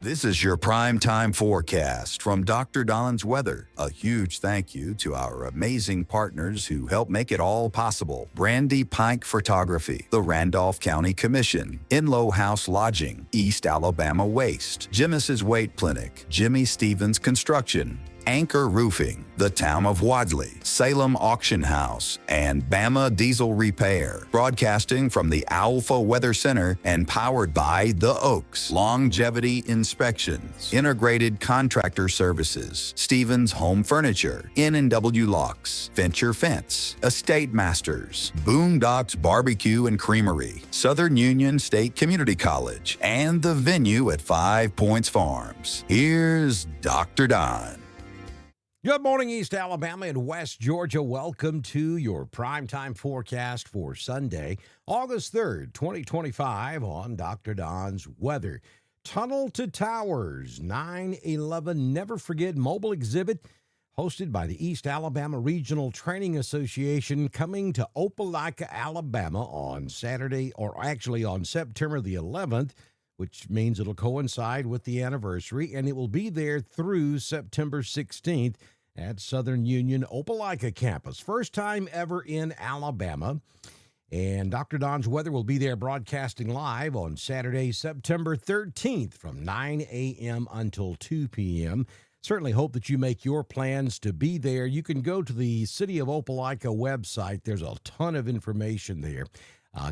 This is your primetime forecast from Dr. Don's Weather. A huge thank you to our amazing partners who help make it all possible. Brandy Pike Photography, the Randolph County Commission, Inlow House Lodging, East Alabama Waste, Jimis's Weight Clinic, Jimmy Stevens Construction, Anchor Roofing, the Town of Wadley, Salem Auction House, and Bama Diesel Repair. Broadcasting from the Alpha Weather Center and powered by The Oaks, Longevity Inspections, Integrated Contractor Services, Stevens Home Furniture, N&W Locks, Venture Fence, Estate Masters, Boondocks Barbecue and Creamery, Southern Union State Community College, and the venue at 5 Points Farms. Here's Dr. Don. Good morning, East Alabama and West Georgia. Welcome to your primetime forecast for Sunday, August 3rd, 2025 on Dr. Don's Weather. Tunnel to Towers, 9/11 Never Forget mobile exhibit hosted by the East Alabama Regional Training Association coming to Opelika, Alabama on Saturday, or actually on September the 11th, which means it'll coincide with the anniversary, and it will be there through September 16th at Southern Union Opelika campus. First time ever in Alabama, and Dr. Don's Weather will be there broadcasting live on Saturday, September 13th from 9 a.m. until 2 p.m. Certainly hope that you make your plans to be there. You can go to the City of Opelika website. There's a ton of information there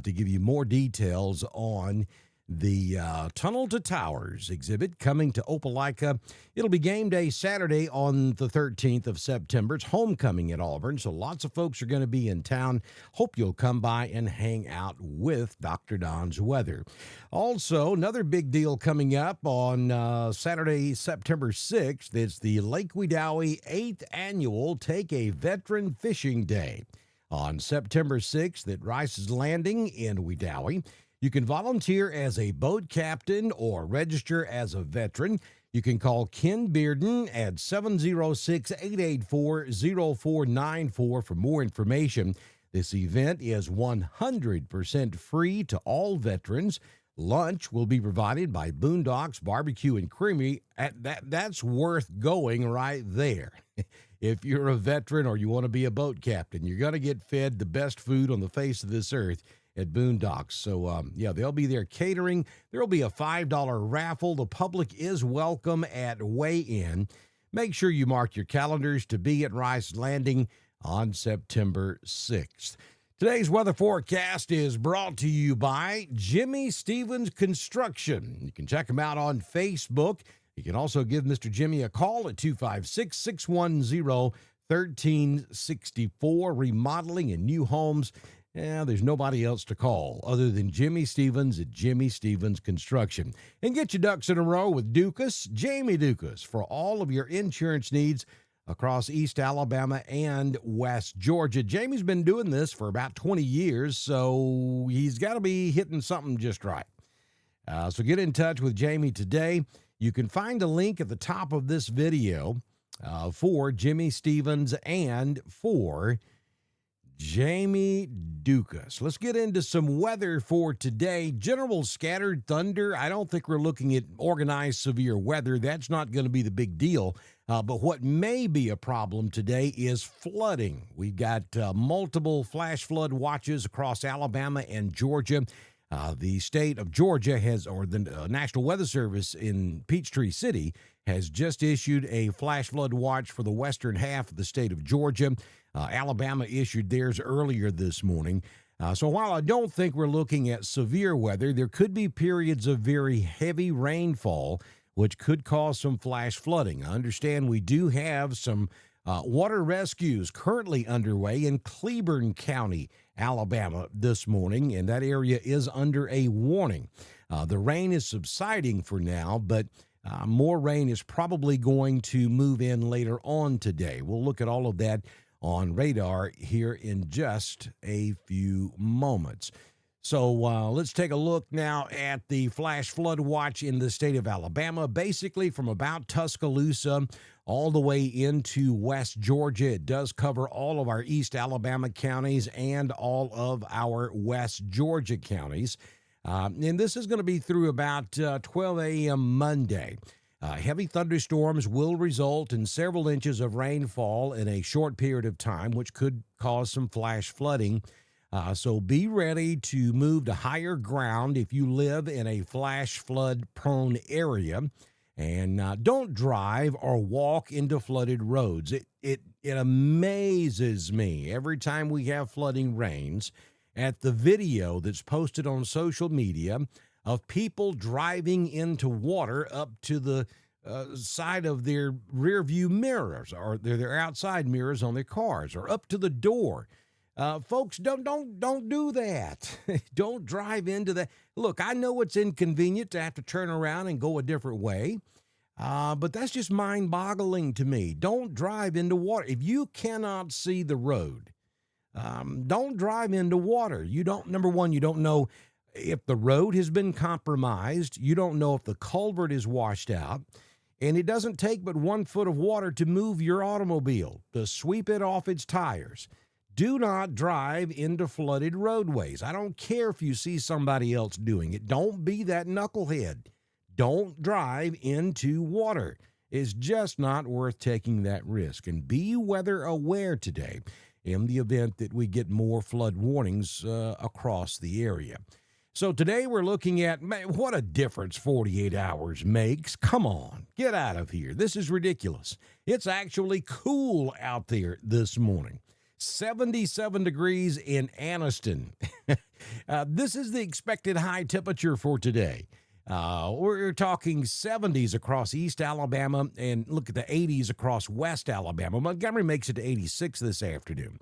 to give you more details on the Tunnel to Towers exhibit coming to Opelika. It'll be game day Saturday on the 13th of September. It's homecoming at Auburn, so lots of folks are going to be in town. Hope you'll come by and hang out with Dr. Don's Weather. Also, another big deal coming up on Saturday, September 6th. It's the Lake Wedowee 8th Annual Take a Veteran Fishing Day. On September 6th at Rice's Landing in Wedowee, you can volunteer as a boat captain or register as a veteran. You can call Ken Bearden at 706-884-0494 for more information. This event is 100% free to all veterans. Lunch will be provided by Boondocks Barbecue and Creamery. That's worth going right there. If you're a veteran or you want to be a boat captain, you're going to get fed the best food on the face of this earth at Boondocks. So, they'll be there catering. There will be a $5 raffle. The public is welcome at weigh-in. Make sure you mark your calendars to be at Rice Landing on September 6th. Today's weather forecast is brought to you by Jimmy Stevens Construction. You can check him out on Facebook. You can also give Mr. Jimmy a call at 256-610-1364. Remodeling and new homes. There's nobody else to call other than Jimmy Stevens at Jimmy Stevens Construction. And get your ducks in a row with Dukas, Jamie Dukas, for all of your insurance needs across East Alabama and West Georgia. Jamie's been doing this for about 20 years, so he's got to be hitting something just right. So get in touch with Jamie today. You can find a link at the top of this video for Jimmy Stevens and for Jamie Dukas. Let's get into some weather for today. General scattered thunder. I don't think we're looking at organized severe weather. That's not going to be the big deal. But what may be a problem today is flooding. We've got multiple flash flood watches across Alabama and Georgia. The state of Georgia the National Weather Service in Peachtree City has just issued a flash flood watch for the western half of the state of Georgia. Alabama issued theirs earlier this morning. So while I don't think we're looking at severe weather, there could be periods of very heavy rainfall, which could cause some flash flooding. I understand we do have some water rescues currently underway in Cleburne County, Alabama this morning, and that area is under a warning. The rain is subsiding for now, but more rain is probably going to move in later on today. We'll look at all of that on radar here in just a few moments. So let's take a look now at the flash flood watch in the state of Alabama, basically from about Tuscaloosa all the way into West Georgia. It does cover all of our East Alabama counties and all of our West Georgia counties. And this is going to be through about 12 a.m. Monday. Heavy thunderstorms will result in several inches of rainfall in a short period of time, which could cause some flash flooding. So be ready to move to higher ground if you live in a flash flood prone area. And don't drive or walk into flooded roads. It amazes me every time we have flooding rains at the video that's posted on social media of people driving into water up to the side of their rear view mirrors or their outside mirrors on their cars or up to the door. Folks, don't do that. Don't drive into that. Look, I know it's inconvenient to have to turn around and go a different way, but that's just mind-boggling to me. Don't drive into water. If you cannot see the road, don't drive into water. Number one, you don't know if the road has been compromised. You don't know if the culvert is washed out. And it doesn't take but 1 foot of water to move your automobile, to sweep it off its tires. Do not drive into flooded roadways. I don't care if you see somebody else doing it. Don't be that knucklehead. Don't drive into water. It's just not worth taking that risk. And be weather aware today in the event that we get more flood warnings across the area. So today we're looking at, man, what a difference 48 hours makes. Come on, get out of here. This is ridiculous. It's actually cool out there this morning. 77 degrees in Anniston. This is the expected high temperature for today. We're talking 70s across East Alabama and look at the 80s across West Alabama. Montgomery makes it to 86 this afternoon.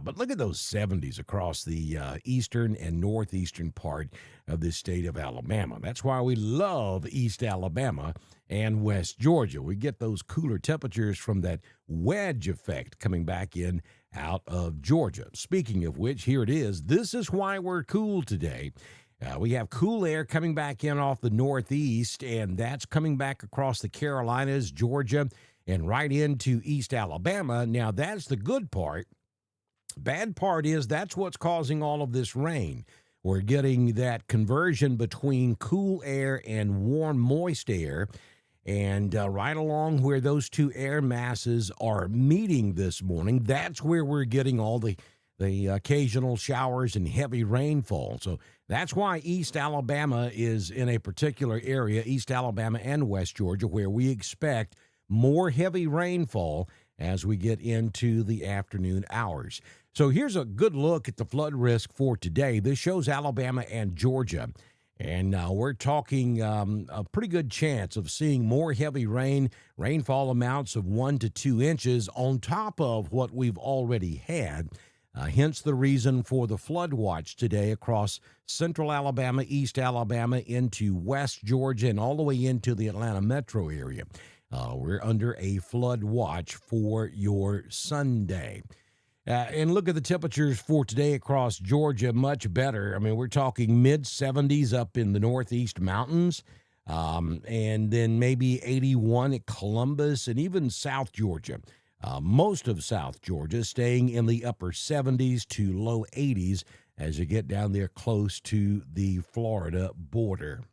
But look at those 70s across the eastern and northeastern part of the state of Alabama. That's why we love East Alabama and West Georgia. We get those cooler temperatures from that wedge effect coming back in out of Georgia. Speaking of which, here it is. This is why we're cool today. We have cool air coming back in off the northeast, and that's coming back across the Carolinas, Georgia, and right into East Alabama. Now, that's the good part. Bad part is that's what's causing all of this rain. We're getting that conversion between cool air and warm, moist air. And right along where those two air masses are meeting this morning, that's where we're getting all the occasional showers and heavy rainfall. So that's why East Alabama is in a particular area, East Alabama and West Georgia, where we expect more heavy rainfall as we get into the afternoon hours. So here's a good look at the flood risk for today. This shows Alabama and Georgia. And we're talking a pretty good chance of seeing more heavy rainfall amounts of 1 to 2 inches on top of what we've already had. Hence the reason for the flood watch today across central Alabama, East Alabama, into West Georgia, and all the way into the Atlanta metro area. We're under a flood watch for your Sunday. And look at the temperatures for today across Georgia, much better. I mean, we're talking mid-70s up in the northeast mountains, and then maybe 81 at Columbus and even South Georgia. Most of South Georgia staying in the upper 70s to low 80s as you get down there close to the Florida border.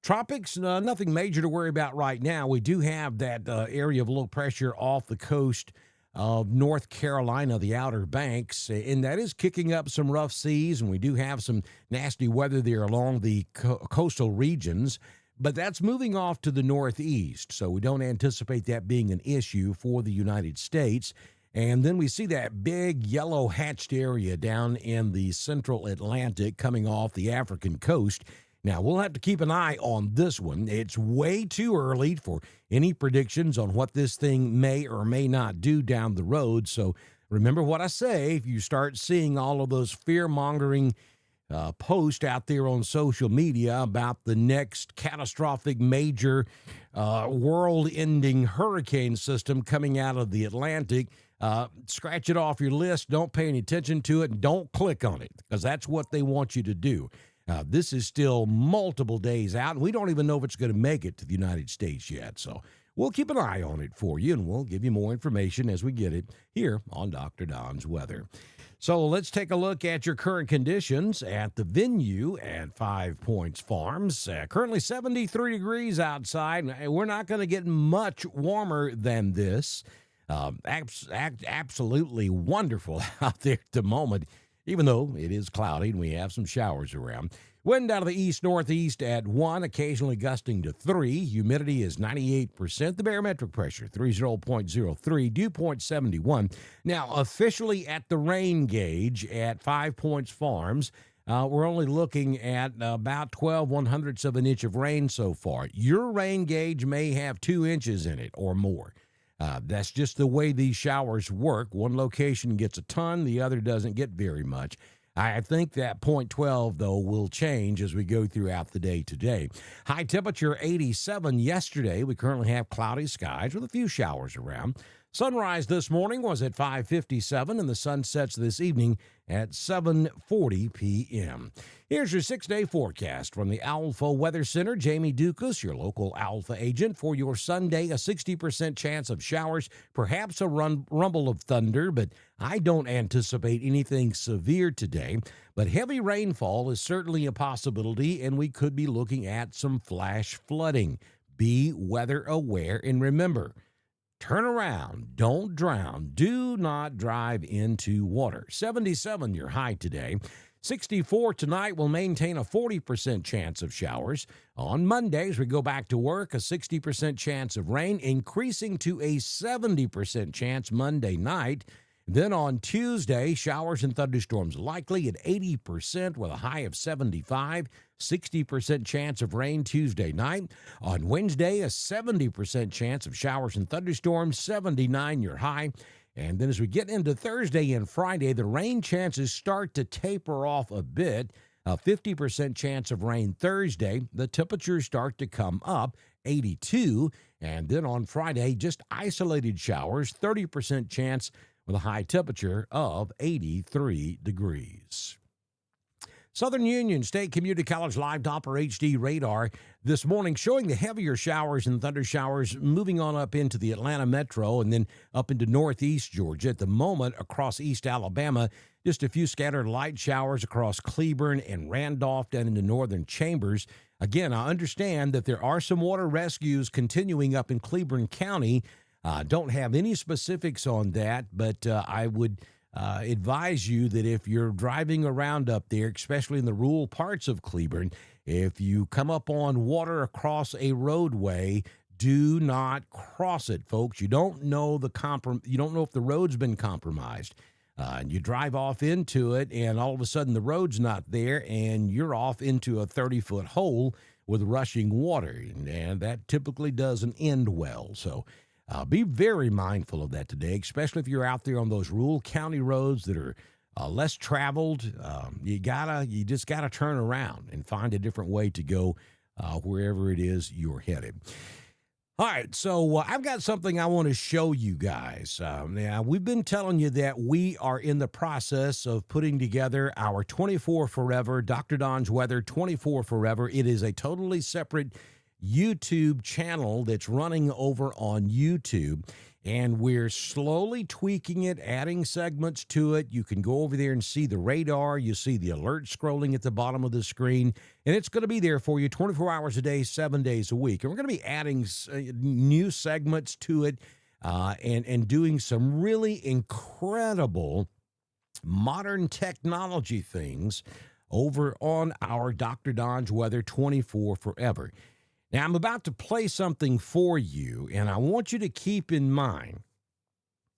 Tropics, nothing major to worry about right now. We do have that area of low pressure off the coast of North Carolina, the Outer Banks, and that is kicking up some rough seas, and we do have some nasty weather there along the coastal regions, but that's moving off to the northeast, so we don't anticipate that being an issue for the United States. And then we see that big yellow hatched area down in the central Atlantic coming off the African coast. Now, we'll have to keep an eye on this one. It's way too early for any predictions on what this thing may or may not do down the road. So remember what I say, if you start seeing all of those fear-mongering posts out there on social media about the next catastrophic major world-ending hurricane system coming out of the Atlantic, scratch it off your list. Don't pay any attention to it. And don't click on it, because that's what they want you to do. This is still multiple days out, and we don't even know if it's going to make it to the United States yet. So we'll keep an eye on it for you, and we'll give you more information as we get it here on Dr. Don's Weather. So let's take a look at your current conditions at the venue at 5 Points Farms. Currently 73 degrees outside. We're not going to get much warmer than this. Absolutely wonderful out there at the moment, even though it is cloudy and we have some showers around. Wind out of the east-northeast at 1, occasionally gusting to 3. Humidity is 98%. The barometric pressure, 30.03. Dew point 71. Now, officially at the rain gauge at 5 Points Farms, we're only looking at about 12/100ths of an inch of rain so far. Your rain gauge may have 2 inches in it or more. That's just the way these showers work. One location gets a ton, the other doesn't get very much. I think that .12, though, will change as we go throughout the day today. High temperature 87 yesterday. We currently have cloudy skies with a few showers around. Sunrise this morning was at 5:57, and the sun sets this evening at 7:40 p.m. Here's your 6-day forecast from the Alpha Weather Center. Jamie Dukas, your local Alpha agent. For your Sunday, a 60% chance of showers, perhaps a rumble of thunder, but I don't anticipate anything severe today. But heavy rainfall is certainly a possibility, and we could be looking at some flash flooding. Be weather aware, and remember, turn around, don't drown, do not drive into water. 77 your high today. 64 tonight will maintain a 40% chance of showers. On Mondays, we go back to work, a 60% chance of rain, increasing to a 70% chance Monday night. Then on Tuesday, showers and thunderstorms likely at 80% with a high of 75, 60% chance of rain Tuesday night. On Wednesday, a 70% chance of showers and thunderstorms, 79 your high. And then as we get into Thursday and Friday, the rain chances start to taper off a bit. A 50% chance of rain Thursday. The temperatures start to come up, 82. And then on Friday, just isolated showers, 30% chance with a high temperature of 83 degrees. Southern Union State Community College Live Doppler HD radar this morning showing the heavier showers and thunder showers moving on up into the Atlanta metro and then up into northeast Georgia. At the moment, across East Alabama, just a few scattered light showers across Cleburne and Randolph down into northern Chambers. Again, I understand that there are some water rescues continuing up in Cleburne County. Don't have any specifics on that, but I would advise you that if you're driving around up there, especially in the rural parts of Cleburne, if you come up on water across a roadway, do not cross it, folks. You don't know you don't know if the road's been compromised. And you drive off into it, and all of a sudden the road's not there, and you're off into a 30-foot hole with rushing water, and that typically doesn't end well. So be very mindful of that today, especially if you're out there on those rural county roads that are less traveled. You just gotta turn around and find a different way to go wherever it is you're headed. All right, so I've got something I want to show you guys. Now, we've been telling you that we are in the process of putting together our 24 Forever, Dr. Don's Weather 24 Forever. It is a totally separate YouTube channel that's running over on YouTube, and we're slowly tweaking it, adding segments to it. You can go over there and see the radar. You see the alert scrolling at the bottom of the screen, and it's going to be there for you 24 hours a day, 7 days a week. And we're going to be adding new segments to it and doing some really incredible modern technology things over on our Dr. Don's Weather 24 Forever. Now, I'm about to play something for you, and I want you to keep in mind,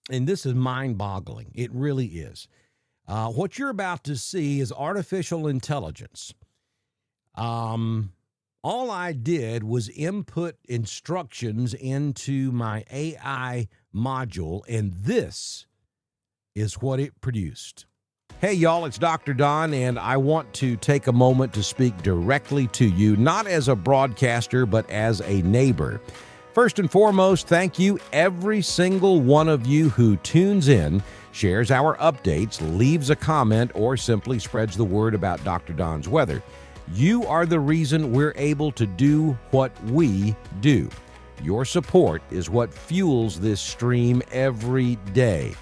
and this is mind-boggling. It really is. What you're about to see is artificial intelligence. All I did was input instructions into my AI module, and this is what it produced. Hey, y'all, it's Dr. Don, and I want to take a moment to speak directly to you, not as a broadcaster, but as a neighbor. First and foremost, thank you, every single one of you who tunes in, shares our updates, leaves a comment, or simply spreads the word about Dr. Don's Weather. You are the reason we're able to do what we do. Your support is what fuels this stream every day.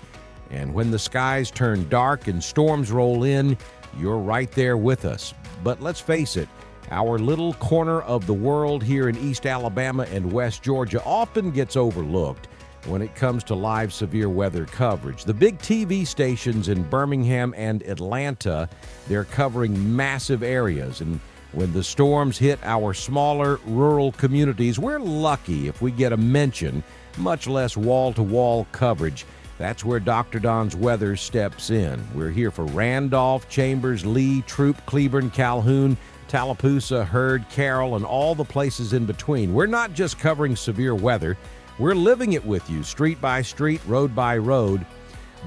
And when the skies turn dark and storms roll in, you're right there with us. But let's face it, our little corner of the world here in East Alabama and West Georgia often gets overlooked when it comes to live severe weather coverage. The big TV stations in Birmingham and Atlanta, they're covering massive areas. And when the storms hit our smaller rural communities, we're lucky if we get a mention, much less wall-to-wall coverage. That's where Dr. Don's Weather steps in. We're here for Randolph, Chambers, Lee, Troop, Cleburne, Calhoun, Tallapoosa, Hurd, Carroll, and all the places in between. We're not just covering severe weather. We're living it with you, street by street, road by road.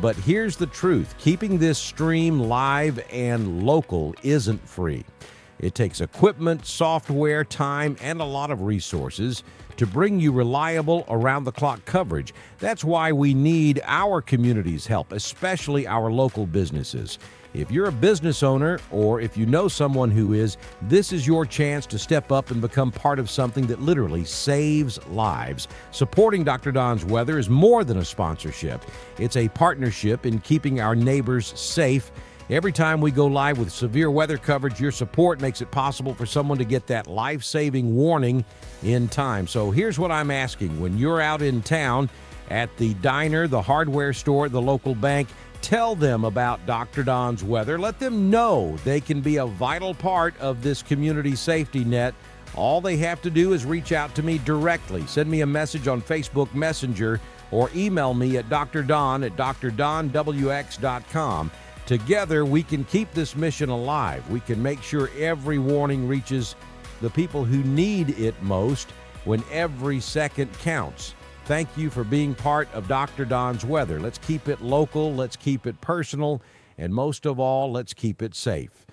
But here's the truth. Keeping this stream live and local isn't free. It takes equipment, software, time, and a lot of resources to bring you reliable around-the-clock coverage. That's why we need our community's help, especially our local businesses. If you're a business owner or if you know someone who is, this is your chance to step up and become part of something that literally saves lives. Supporting Dr. Don's Weather is more than a sponsorship. It's a partnership in keeping our neighbors safe. Every time we go live with severe weather coverage, your support makes it possible for someone to get that life-saving warning in time. So here's what I'm asking. When you're out in town at the diner, the hardware store, the local bank, tell them about Dr. Don's Weather. Let them know they can be a vital part of this community safety net. All they have to do is reach out to me directly. Send me a message on Facebook Messenger or email me at drdon@drdonwx.com. Together, we can keep this mission alive. We can make sure every warning reaches the people who need it most when every second counts. Thank you for being part of Dr. Don's Weather. Let's keep it local, let's keep it personal, and most of all, let's keep it safe.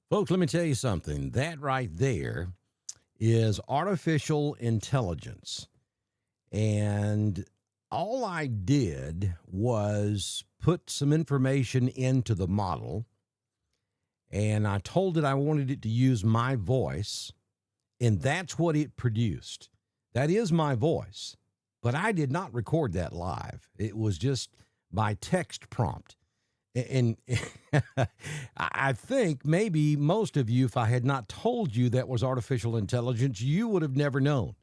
Folks, let me tell you something. That right there is artificial intelligence. And all I did was put some information into the model, and I told it I wanted it to use my voice, and that's what it produced. That is my voice, but I did not record that live. It was just my text prompt. And I think maybe most of you, if I had not told you that was artificial intelligence, you would have never known.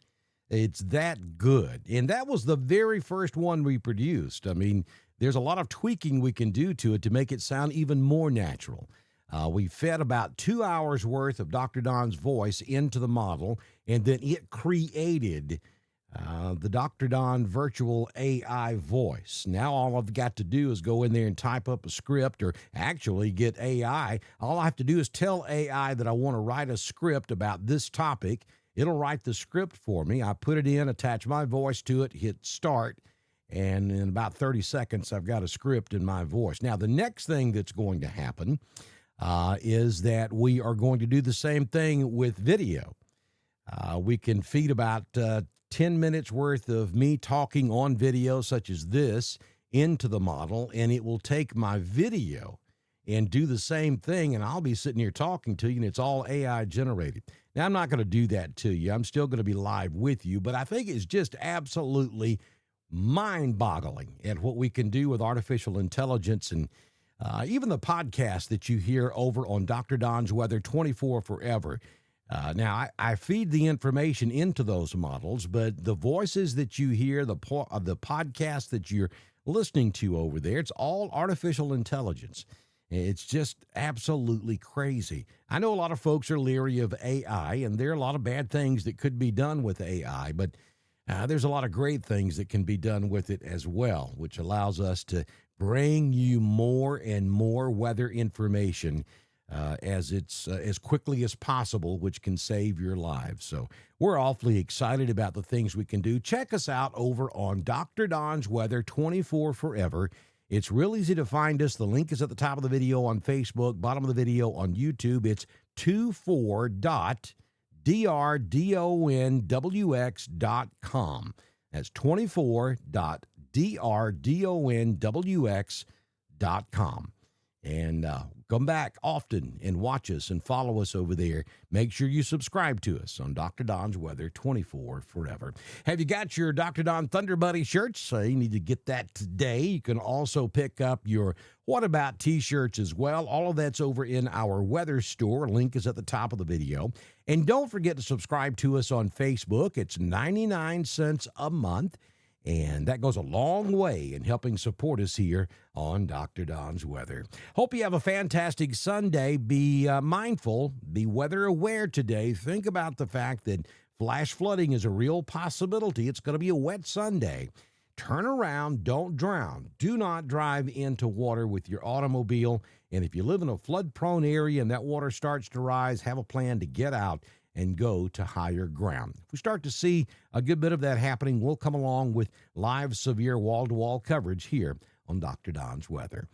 It's that good. And that was the very first one we produced. I mean, there's a lot of tweaking we can do to it to make it sound even more natural. We fed about 2 hours worth of Dr. Don's voice into the model, and then it created the Dr. Don virtual AI voice. Now all I've got to do is go in there and type up a script, or actually get AI. All I have to do is tell AI that I want to write a script about this topic. It'll write the script for me. I put it in, attach my voice to it, hit start, and in about 30 seconds, I've got a script in my voice. Now, the next thing that's going to happen is that we are going to do the same thing with video. We can feed about 10 minutes worth of me talking on video, such as this, into the model, and it will take my video and do the same thing, and I'll be sitting here talking to you, and it's all AI generated. Now, I'm not going to do that to you. I'm still going to be live with you, but I think it's just absolutely mind-boggling at what we can do with artificial intelligence, and even the podcast that you hear over on Dr. Don's Weather 24 Forever. Now, I feed the information into those models, but the voices that you hear, the podcast that you're listening to over there, it's all artificial intelligence. It's just absolutely crazy. I know a lot of folks are leery of AI, and there are a lot of bad things that could be done with AI, but there's a lot of great things that can be done with it as well, which allows us to bring you more and more weather information as quickly as possible, which can save your lives. So we're awfully excited about the things we can do. Check us out over on Dr. Don's Weather 24 Forever. It's real easy to find us. The link is at the top of the video on Facebook, bottom of the video on YouTube. It's 24.drdonwx.com. That's 24.drdonwx.com. And come back often and watch us and follow us over there. Make sure you subscribe to us on Dr. Don's Weather 24 forever. Have you got your Dr. Don Thunder Buddy shirts? You need to get that today. You can also pick up your What About t-shirts as well. All of that's over in our weather store. Link is at the top of the video. And don't forget to subscribe to us on Facebook. It's 99 cents a month. And that goes a long way in helping support us here on Dr. Don's Weather. Hope you have a fantastic Sunday. Be mindful, be weather aware today. Think about the fact that flash flooding is a real possibility. It's going to be a wet Sunday. Turn around, don't drown. Do not drive into water with your automobile. And if you live in a flood-prone area and that water starts to rise, have a plan to get out and go to higher ground. If we start to see a good bit of that happening, we'll come along with live, severe, wall-to-wall coverage here on Dr. Don's Weather.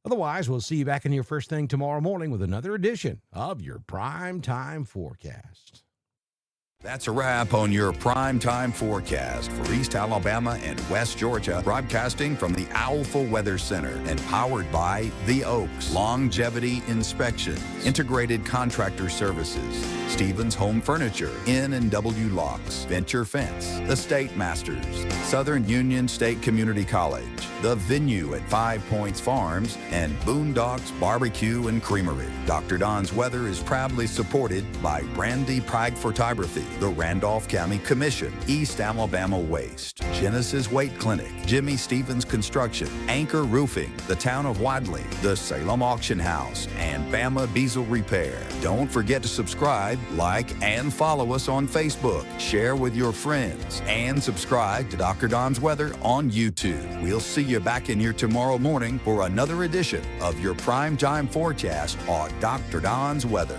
Otherwise, we'll see you back in here first thing tomorrow morning with another edition of your Prime Time Forecast. That's a wrap on your Prime Time Forecast for East Alabama and West Georgia, broadcasting from the Owlful Weather Center and powered by The Oaks, Longevity Inspections, Integrated Contractor Services, Stevens Home Furniture, N&W Locks, Venture Fence, The State Masters, Southern Union State Community College, The Venue at 5 Points Farms, and Boondocks Barbecue and Creamery. Dr. Don's Weather is proudly supported by Brandy Pike Photography, the Randolph County Commission, East Alabama Waste, Genesis Weight Clinic, Jimmy Stevens Construction, Anchor Roofing, the Town of Wadley, the Salem Auction House, and Bama Diesel Repair. Don't forget to subscribe, like, and follow us on Facebook. Share with your friends, and subscribe to Dr. Don's Weather on YouTube. We'll see you back in here tomorrow morning for another edition of your Prime Time Forecast on Dr. Don's Weather.